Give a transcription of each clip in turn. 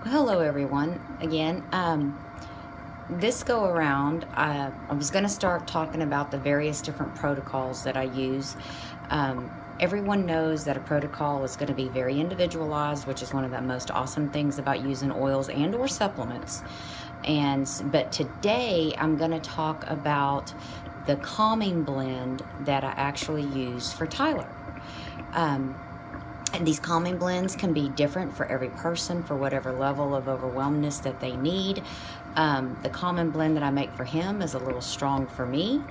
Hello everyone again. This go around, I was going to start talking about the various different protocols that I use. Everyone knows that a protocol is going to be very individualized, which is one of the most awesome things about using oils and or supplements. But today I'm going to talk about the calming blend that I actually use for Tyler. And these calming blends can be different for every person, for whatever level of overwhelmness that they need. The calming blend that I make for him is a little strong for me.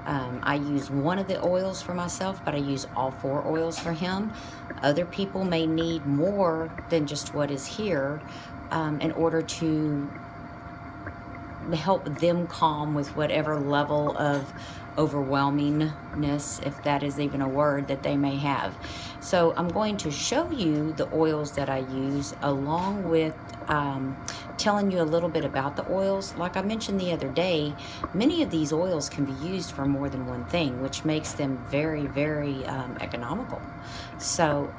I use one of the oils for myself, but I use all 4 oils for him. Other people may need more than just what is here in order to help them calm with whatever level of overwhelmingness, if that is even a word, that they may have. So I'm going to show you the oils that I use, along with telling you a little bit about the oils. Like I mentioned the other day, many of these oils can be used for more than one thing, which makes them very, very economical. So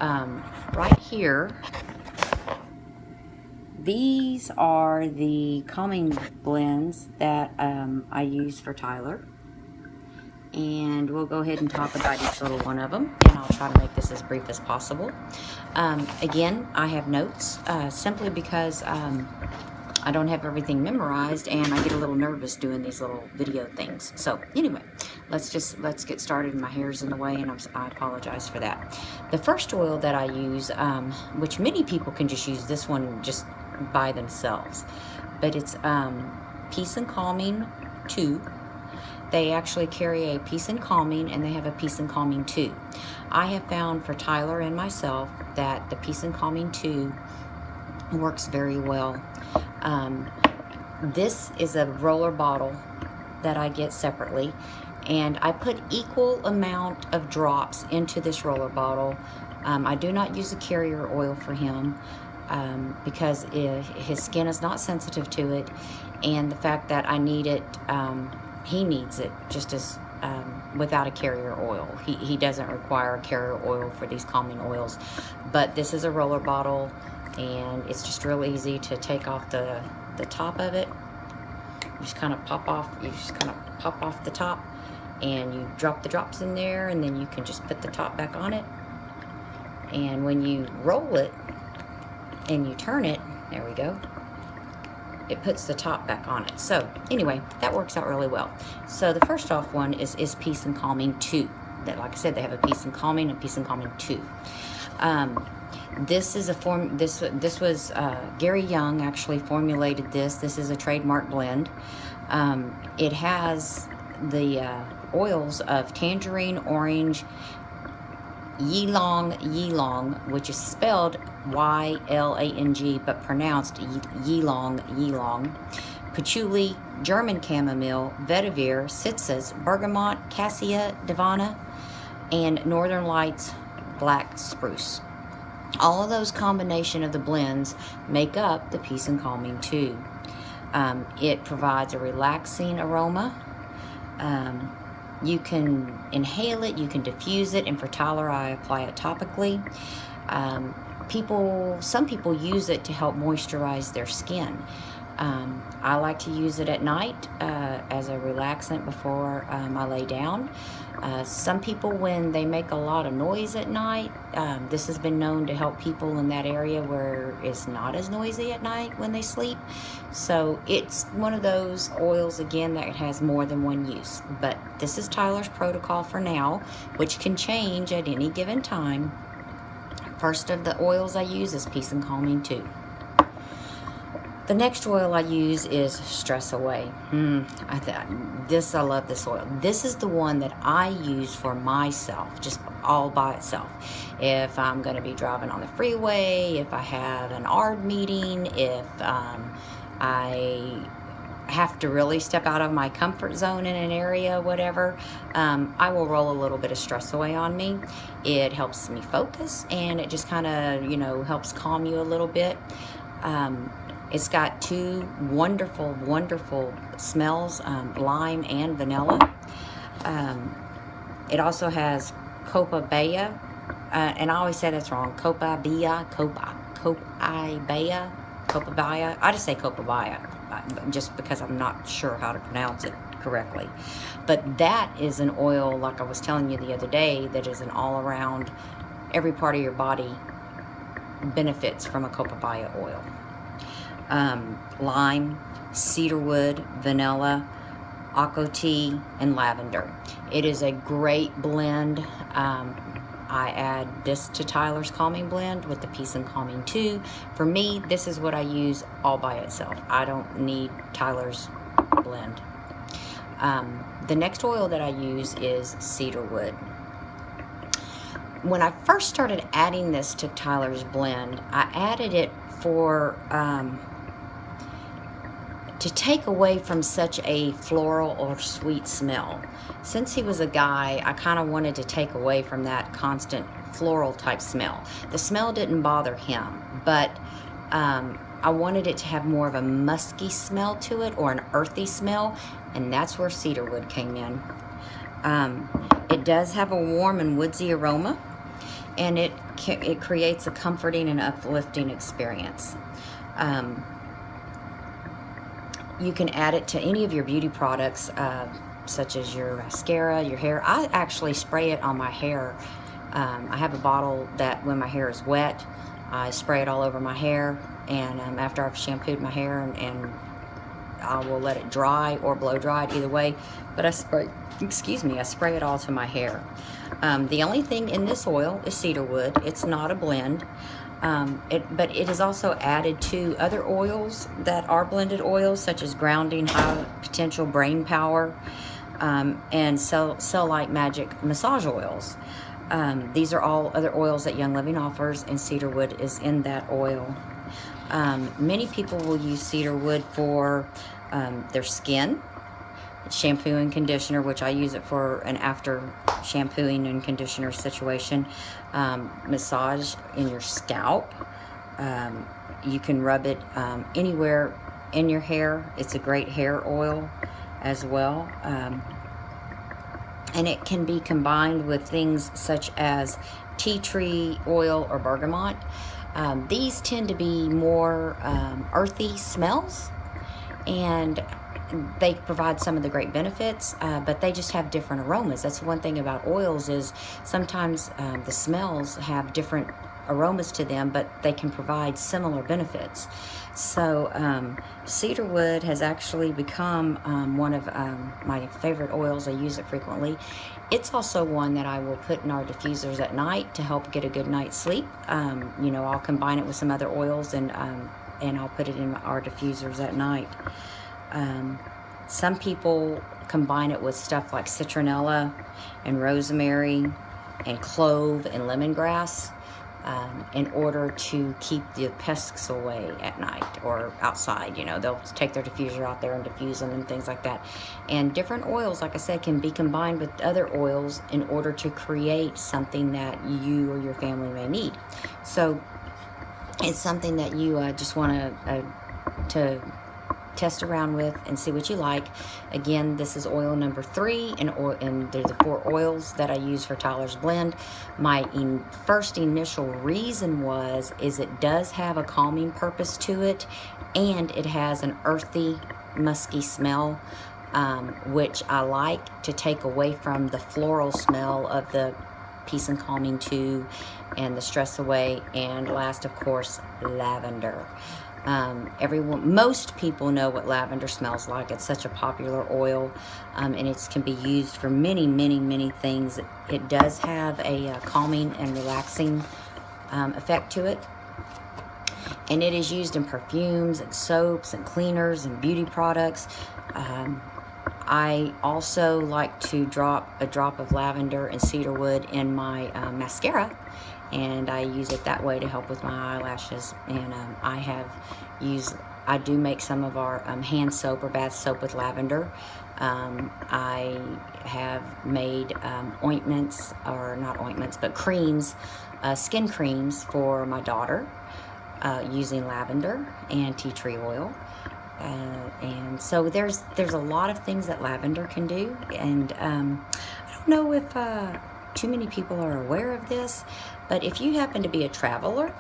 right here, these are the calming blends that I use for Tyler. And we'll go ahead and talk about each little one of them, and I'll try to make this as brief as possible. Again, I have notes simply because I don't have everything memorized, and I get a little nervous doing these little video things. So anyway, let's get started. My hair's in the way, and I apologize for that. The first oil that I use, which many people can just use this one just by themselves, but it's Peace and Calming 2. They actually carry a Peace and Calming, and they have a Peace and Calming 2. I have found for Tyler and myself that the Peace and Calming 2 works very well. This is a roller bottle that I get separately, and I put equal amount of drops into this roller bottle. I do not use a carrier oil for him because his skin is not sensitive to it, and the fact that I need it, he needs it just as without a carrier oil. He doesn't require a carrier oil for these calming oils, but this is a roller bottle, and it's just real easy to take off the top of it. You just kind of pop off the top, and you drop the drops in there, and then you can just put the top back on it. And when you roll it and you turn it, there we go, it puts the top back on it. So anyway, that works out really well. So the first off one is Peace and Calming 2. That, like I said, they have a Peace and Calming and Peace and Calming 2. This is a form. This was Gary Young actually formulated this. This is a trademark blend. It has the oils of tangerine, orange, ylang, which is spelled Y-L-A-N-G, but pronounced ylang, patchouli, German chamomile, vetiver, citrus, bergamot, cassia divana, and Northern Lights black spruce. All of those combination of the blends make up the Peace and Calming 2. It provides a relaxing aroma. You can inhale it, you can diffuse it, and for Tyler, I apply it topically. Some people use it to help moisturize their skin. I like to use it at night as a relaxant before I lay down. Some people, when they make a lot of noise at night, this has been known to help people in that area where it's not as noisy at night when they sleep. So it's one of those oils, again, that has more than one use. But this is Tyler's protocol for now, which can change at any given time. First of the oils I use is Peace and Calming 2. The next oil I use is Stress Away. I love this oil. This is the one that I use for myself, just all by itself. If I'm going to be driving on the freeway, if I have an ARD meeting, if I have to really step out of my comfort zone in an area, whatever, I will roll a little bit of Stress Away on me. It helps me focus, and it just kind of, helps calm you a little bit. It's got 2 wonderful, wonderful smells, lime and vanilla. It also has copaiba, and I always say that's wrong, copaiba, copaiba. I just say copaiba just because I'm not sure how to pronounce it correctly. But that is an oil, like I was telling you the other day, that is an all-around, every part of your body benefits from a copaiba oil. Lime, cedarwood, vanilla, aqua and lavender. It is a great blend. I add this to Tyler's Calming Blend with the Peace and Calming 2. For me, this is what I use all by itself. I don't need Tyler's blend. The next oil that I use is cedarwood. When I first started adding this to Tyler's blend, I added it for to take away from such a floral or sweet smell. Since he was a guy, I kind of wanted to take away from that constant floral type smell. The smell didn't bother him, but I wanted it to have more of a musky smell to it, or an earthy smell, and that's where cedarwood came in. It does have a warm and woodsy aroma, and it creates a comforting and uplifting experience. You can add it to any of your beauty products, such as your mascara, your hair. I actually spray it on my hair. I have a bottle that when my hair is wet, I spray it all over my hair, and after I've shampooed my hair, and I will let it dry or blow dry it, either way. But I spray it all to my hair. The only thing in this oil is cedarwood. It's not a blend. But it is also added to other oils that are blended oils, such as grounding, high potential brain power, and Cell Light Magic massage oils. These are all other oils that Young Living offers, and cedarwood is in that oil. Many people will use cedarwood for their skin, shampoo and conditioner, which I use it for an after shampooing and conditioner situation. Massage in your scalp. You can rub it anywhere in your hair. It's a great hair oil as well. And it can be combined with things such as tea tree oil or bergamot. These tend to be more earthy smells, and they provide some of the great benefits, but they just have different aromas. That's one thing about oils, is sometimes the smells have different aromas to them, but they can provide similar benefits. So cedarwood has actually become one of my favorite oils. I use it frequently. It's also one that I will put in our diffusers at night to help get a good night's sleep. I'll combine it with some other oils, and I'll put it in our diffusers at night. Some people combine it with stuff like citronella and rosemary and clove and lemongrass in order to keep the pests away at night or outside. They'll take their diffuser out there and diffuse them and things like that. And different oils, like I said, can be combined with other oils in order to create something that you or your family may need. So it's something that you just want to test around with and see what you like. Again, this is oil number 3, and there's the 4 oils that I use for Tyler's blend. My first initial reason is it does have a calming purpose to it, and it has an earthy, musky smell, which I like to take away from the floral smell of the Peace and Calming 2 and the Stress Away, and last, of course, lavender. Most people know what lavender smells like. It's such a popular oil, and it can be used for many, many, many things. It does have a calming and relaxing effect to it, and it is used in perfumes and soaps and cleaners and beauty products. I also like to drop a drop of lavender and cedarwood in my mascara, and I use it that way to help with my eyelashes. And I do make some of our hand soap or bath soap with lavender. I have made ointments, or not ointments, but creams, skin creams for my daughter using lavender and tea tree oil. And so there's a lot of things that lavender can do, and I don't know if too many people are aware of this, but if you happen to be a traveler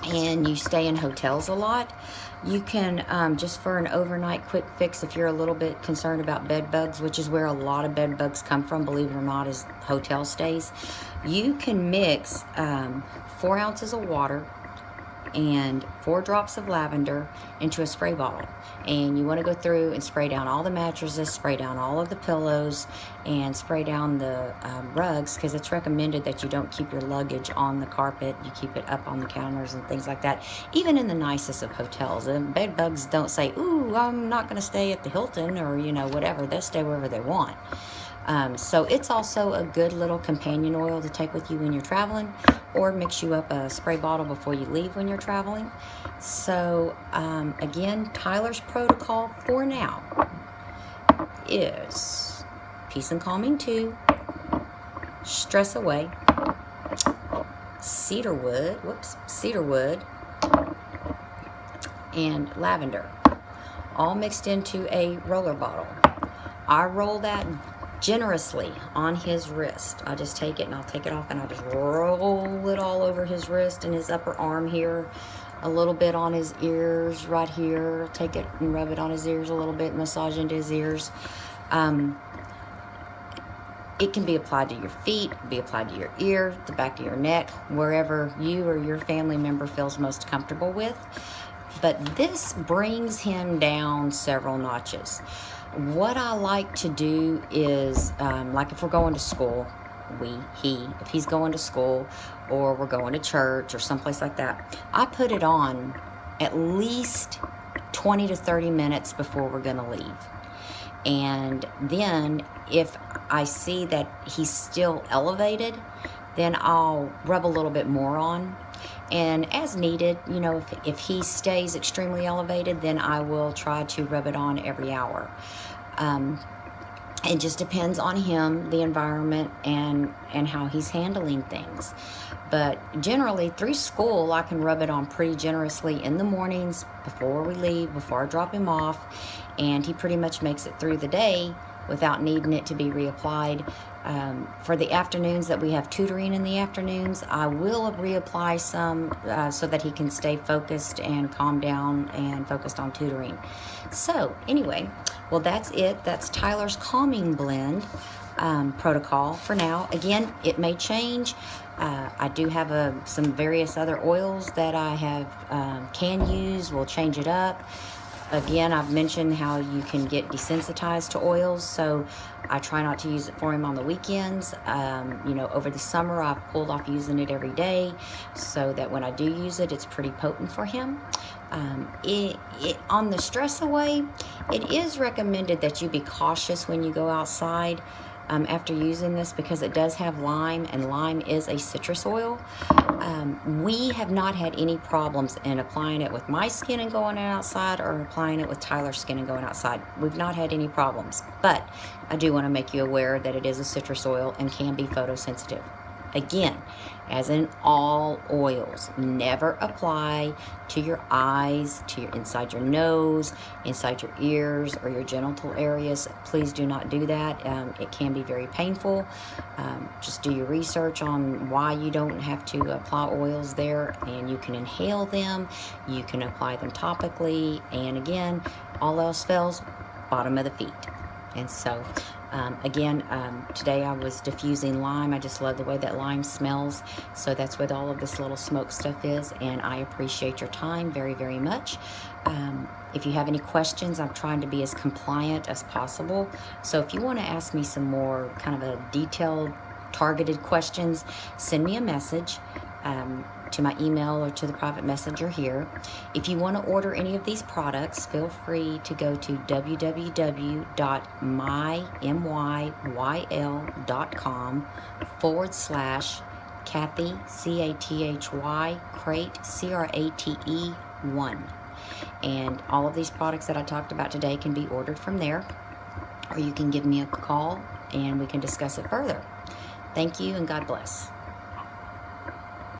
and you stay in hotels a lot, you can, just for an overnight quick fix, if you're a little bit concerned about bed bugs, which is where a lot of bed bugs come from, believe it or not, is hotel stays, you can mix 4 ounces of water and 4 drops of lavender into a spray bottle. And you want to go through and spray down all the mattresses, spray down all of the pillows, and spray down the rugs, because it's recommended that you don't keep your luggage on the carpet. You keep it up on the counters and things like that, even in the nicest of hotels. And bed bugs don't say, ooh, I'm not going to stay at the Hilton, or, you know, whatever. They'll stay wherever they want. So it's also a good little companion oil to take with you when you're traveling, or mix you up a spray bottle before you leave when you're traveling. So again, Tyler's protocol for now is Peace and Calming 2, Stress Away, cedarwood, and lavender, all mixed into a roller bottle. I roll that generously on his wrist. I just take it and I'll take it off and I'll just roll it all over his wrist and his upper arm here, a little bit on his ears right here. Take it and rub it on his ears a little bit, massage into his ears. It can be applied to your feet, it can be applied to your ear, the back of your neck, wherever you or your family member feels most comfortable with. But this brings him down several notches. What I like to do is, like if we're going to school, if he's going to school, or we're going to church or someplace like that, I put it on at least 20 to 30 minutes before we're going to leave. And then if I see that he's still elevated, then I'll rub a little bit more on. And as needed, you know, if he stays extremely elevated, then I will try to rub it on every hour. It just depends on him, the environment, and how he's handling things. But generally, through school, I can rub it on pretty generously in the mornings before we leave, before I drop him off. And he pretty much makes it through the day without needing it to be reapplied. For the afternoons that we have tutoring in the afternoons, I will reapply some so that he can stay focused and calm down and focused on tutoring. So anyway, well, that's it. That's Tyler's Calming Blend protocol for now. Again, it may change. I do have some various other oils that I can use. We'll change it up. Again, I've mentioned how you can get desensitized to oils, so I try not to use it for him on the weekends. You know, over the summer, I've pulled off using it every day, so that when I do use it, it's pretty potent for him. On the Stress Away, it is recommended that you be cautious when you go outside after using this, because it does have lime, and lime is a citrus oil. We have not had any problems in applying it with my skin and going outside, or applying it with Tyler's skin and going outside. We've not had any problems, but I do want to make you aware that it is a citrus oil and can be photosensitive. Again, as in all oils, never apply to your eyes, inside your nose, inside your ears, or your genital areas. Please do not do that. It can be very painful. Just do your research on why you don't have to apply oils there, and you can inhale them. You can apply them topically, and again, all else fails, bottom of the feet. And so, again, today I was diffusing lime. I just love the way that lime smells. So that's what all of this little smoke stuff is. And I appreciate your time very, very much. If you have any questions, I'm trying to be as compliant as possible. So if you want to ask me some more kind of a detailed, targeted questions, send me a message. To my email or to the private messenger here. If you want to order any of these products, feel free to go to www.mylyl.com/Cathy, CATHY, Crate, CRATE 1. And all of these products that I talked about today can be ordered from there, or you can give me a call and we can discuss it further. Thank you, and God bless.